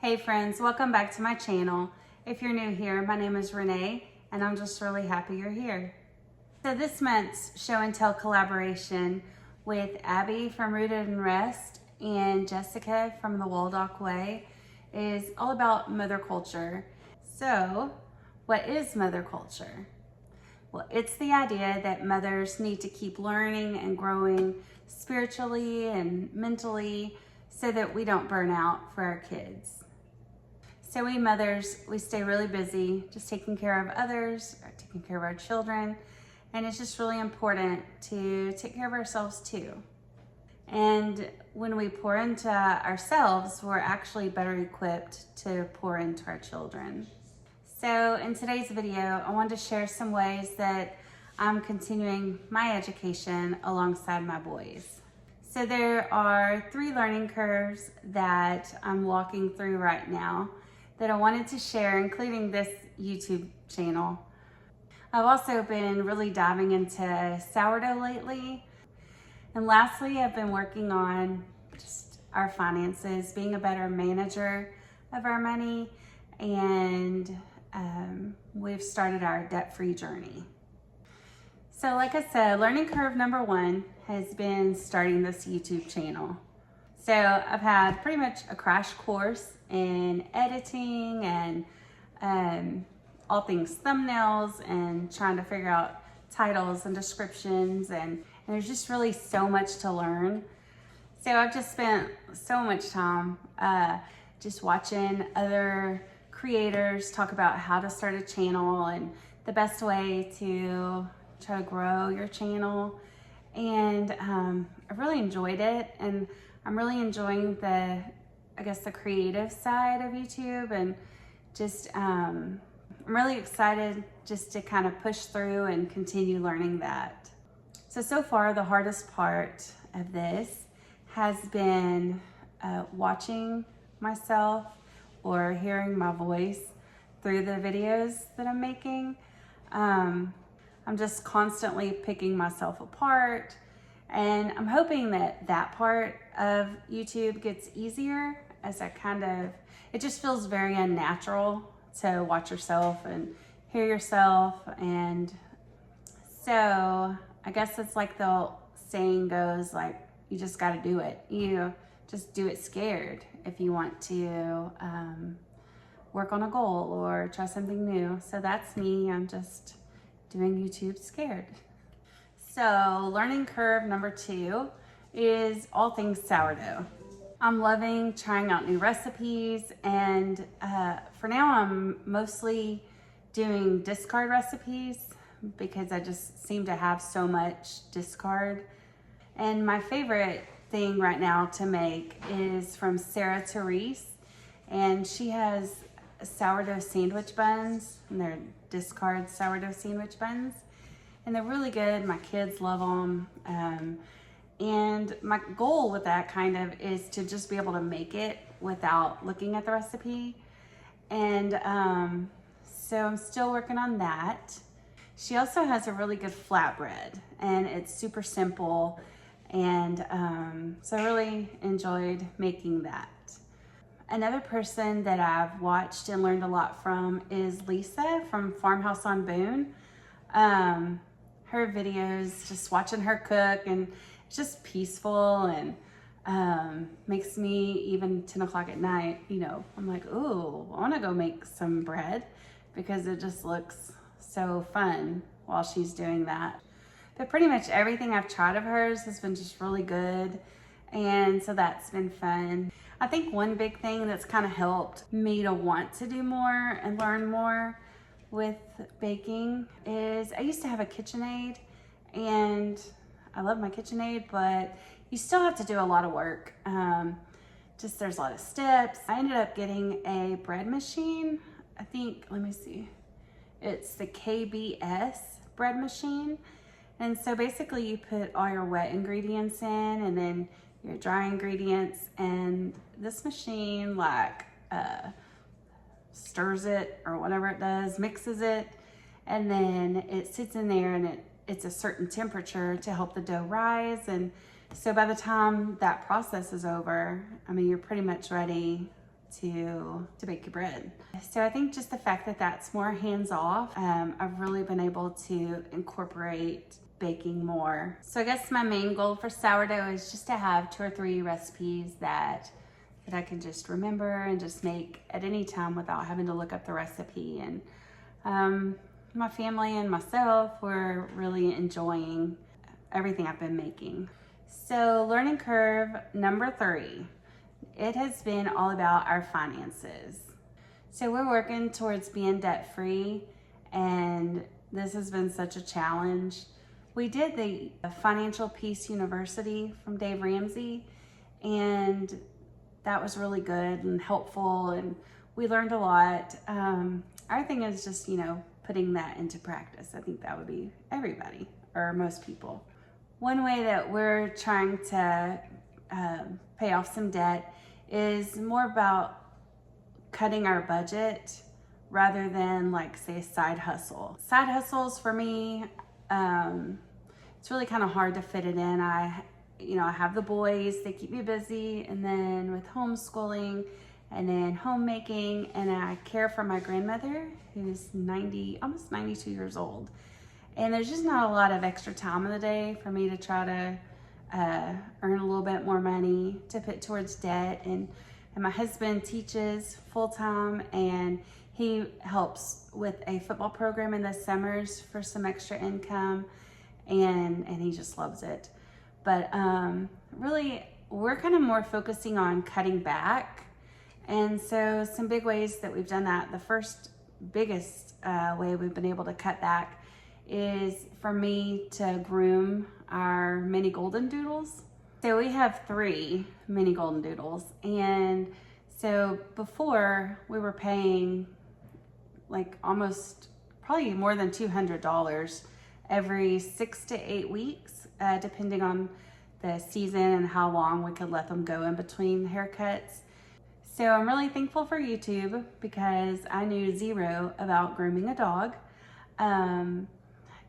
Hey friends, welcome back to my channel. If you're new here, my name is Renee and I'm just really happy you're here. So this month's show and tell collaboration with Abby from Rooted and Rest and Jessica from the Waldock Way is all about mother culture. So what is mother culture? Well, it's the idea that mothers need to keep learning and growing spiritually and mentally so that we don't burn out for our kids. So we mothers, we stay really busy just taking care of others, or taking care of our children, and it's just really important to take care of ourselves too. And when we pour into ourselves, we're actually better equipped to pour into our children. So in today's video, I wanted to share some ways that I'm continuing my education alongside my boys. So there are 3 learning curves that I'm walking through right now that I wanted to share, including this YouTube channel. I've also been really diving into sourdough lately. And lastly, I've been working on just our finances, being a better manager of our money, and we've started our debt-free journey. So like I said, learning curve number 1 has been starting this YouTube channel. So I've had pretty much a crash course in editing and all things thumbnails and trying to figure out titles and descriptions, and there's just really so much to learn. So I've just spent so much time just watching other creators talk about how to start a channel and the best way to try to grow your channel. And I really enjoyed it, and I'm really enjoying the creative side of YouTube, and just I'm really excited just to kind of push through and continue learning that. So far the hardest part of this has been watching myself or hearing my voice through the videos that I'm making. I'm just constantly picking myself apart, and I'm hoping that that part of YouTube gets easier as it just feels very unnatural to watch yourself and hear yourself. And so I guess it's like the saying goes, like, you just got to do it. You just do it scared if you want to work on a goal or try something new. So that's me. I'm just doing YouTube scared. So learning curve number 2 is all things sourdough. I'm loving trying out new recipes, and for now I'm mostly doing discard recipes because I just seem to have so much discard. And my favorite thing right now to make is from Sarah Therese, and she has sourdough sandwich buns, and they're discard sourdough sandwich buns, and they're really good. My kids love them. And my goal with that kind of is to just be able to make it without looking at the recipe. And so I'm still working on that. She also has a really good flatbread, and it's super simple. And so I really enjoyed making that. Another person that I've watched and learned a lot from is Lisa from Farmhouse on Boone. Her videos, just watching her cook, and it's just peaceful, and makes me, even 10 o'clock at night, I'm like, ooh, I want to go make some bread, because it just looks so fun while she's doing that. But pretty much everything I've tried of hers has been just really good, and so that's been fun. I think one big thing that's kind of helped me to want to do more and learn more with baking is I used to have a KitchenAid, and I love my KitchenAid, but you still have to do a lot of work. Just there's a lot of steps. I ended up getting a bread machine. I think, let me see. It's the KBS bread machine. And so basically you put all your wet ingredients in and then your dry ingredients, and this machine stirs it or whatever it does, mixes it, and then it sits in there, and it's a certain temperature to help the dough rise. And so by the time that process is over, I mean, you're pretty much ready to bake your bread. So I think just the fact that that's more hands-off, I've really been able to incorporate baking more. So I guess my main goal for sourdough is just to have 2 or 3 recipes that I can just remember and just make at any time without having to look up the recipe. And my family and myself, we're really enjoying everything I've been making. So learning curve number 3, it has been all about our finances. So we're working towards being debt-free, and this has been such a challenge. We did the Financial Peace University from Dave Ramsey, and that was really good and helpful, and we learned a lot. Our thing is just, putting that into practice. I think that would be everybody, or most people. One way that we're trying to pay off some debt is more about cutting our budget rather than, like, say, a side hustle. Side hustles for me, it's really kind of hard to fit it in. I have the boys, they keep me busy, and then with homeschooling and then homemaking, and I care for my grandmother who's almost 92 years old. And there's just not a lot of extra time in the day for me to try to earn a little bit more money to put towards debt. And my husband teaches full-time, and he helps with a football program in the summers for some extra income, and he just loves it. But really, we're kind of more focusing on cutting back. And so some big ways that we've done that, the first biggest way we've been able to cut back is for me to groom our mini golden doodles. So we have 3 mini golden doodles. And so before, we were paying like probably more than $200 every 6 to 8 weeks, depending on the season and how long we could let them go in between haircuts. So I'm really thankful for YouTube, because I knew 0 about grooming a dog.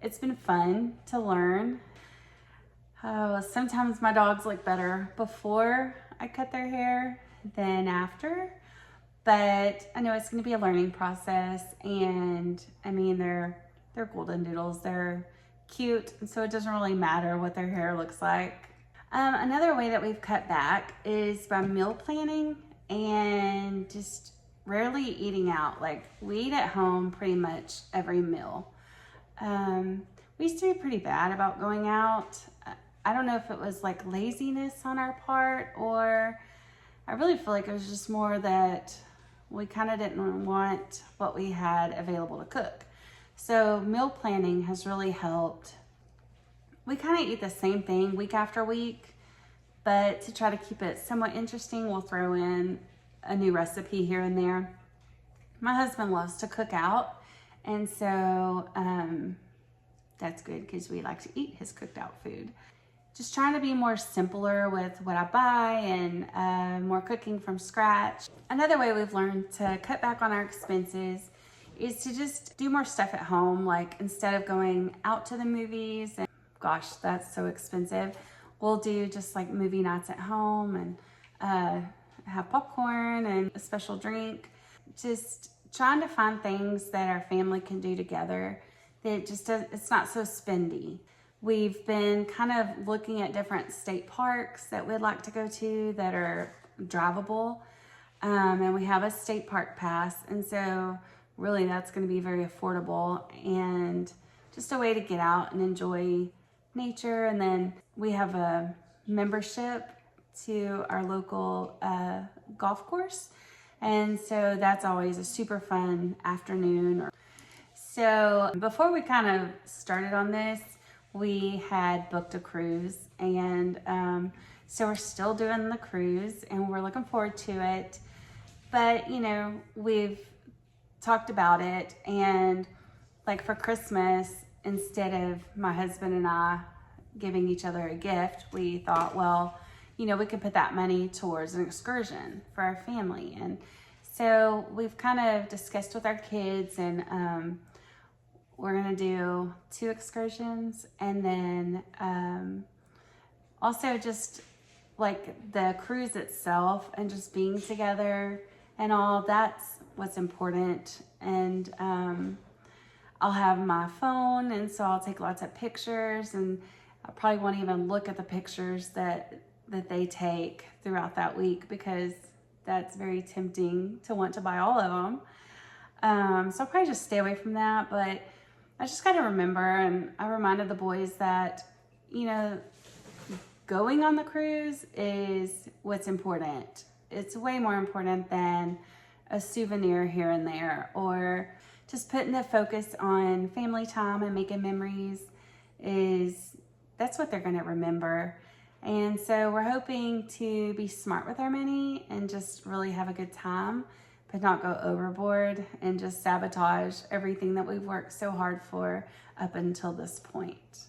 It's been fun to learn. Sometimes my dogs look better before I cut their hair than after, but I know it's going to be a learning process. And I mean, they're golden doodles, they're cute, and so it doesn't really matter what their hair looks like. Another way that we've cut back is by meal planning and just rarely eating out. Like, we eat at home pretty much every meal. We used to be pretty bad about going out. I don't know if it was like laziness on our part, or I really feel like it was just more that we kind of didn't want what we had available to cook. So meal planning has really helped. We kind of eat the same thing week after week, but to try to keep it somewhat interesting, we'll throw in a new recipe here and there. My husband loves to cook out, and so that's good because we like to eat his cooked out food. Just trying to be more simpler with what I buy, and more cooking from scratch. Another way we've learned to cut back on our expenses is to just do more stuff at home. Like, instead of going out to the movies, and gosh, that's so expensive, we'll do just like movie nights at home, and have popcorn and a special drink. Just trying to find things that our family can do together that just it's not so spendy. We've been kind of looking at different state parks that we'd like to go to that are drivable, and we have a state park pass, and so really that's going to be very affordable and just a way to get out and enjoy nature. And then we have a membership to our local golf course, and so that's always a super fun afternoon. So before we kind of started on this, we had booked a cruise, and so we're still doing the cruise, and we're looking forward to it. But we've talked about it, and like for Christmas, instead of my husband and I giving each other a gift, we thought, well, we could put that money towards an excursion for our family. And so we've kind of discussed with our kids, and we're gonna do 2 excursions, and then also just like the cruise itself and just being together and all. That's what's important. And I'll have my phone, and so I'll take lots of pictures, and I probably won't even look at the pictures that they take throughout that week, because that's very tempting to want to buy all of them. So I'll probably just stay away from that. But I just got to remember, and I reminded the boys that, you know, going on the cruise is what's important. It's way more important than a souvenir here and there, or just putting the focus on family time and making memories. That's what they're going to remember. And so we're hoping to be smart with our money and just really have a good time, but not go overboard and just sabotage everything that we've worked so hard for up until this point.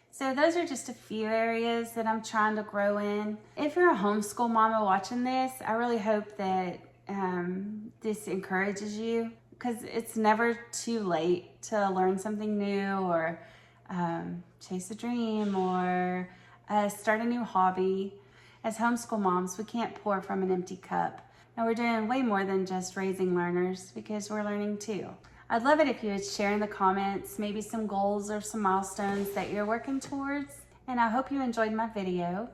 So those are just a few areas that I'm trying to grow in. If you're a homeschool mama watching this, I really hope that this encourages you, because it's never too late to learn something new, or chase a dream, or start a new hobby. As homeschool moms, we can't pour from an empty cup. And we're doing way more than just raising learners, because we're learning too. I'd love it if you would share in the comments maybe some goals or some milestones that you're working towards. And I hope you enjoyed my video.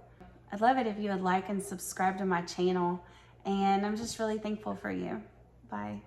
I'd love it if you would like and subscribe to my channel. And I'm just really thankful for you. Bye.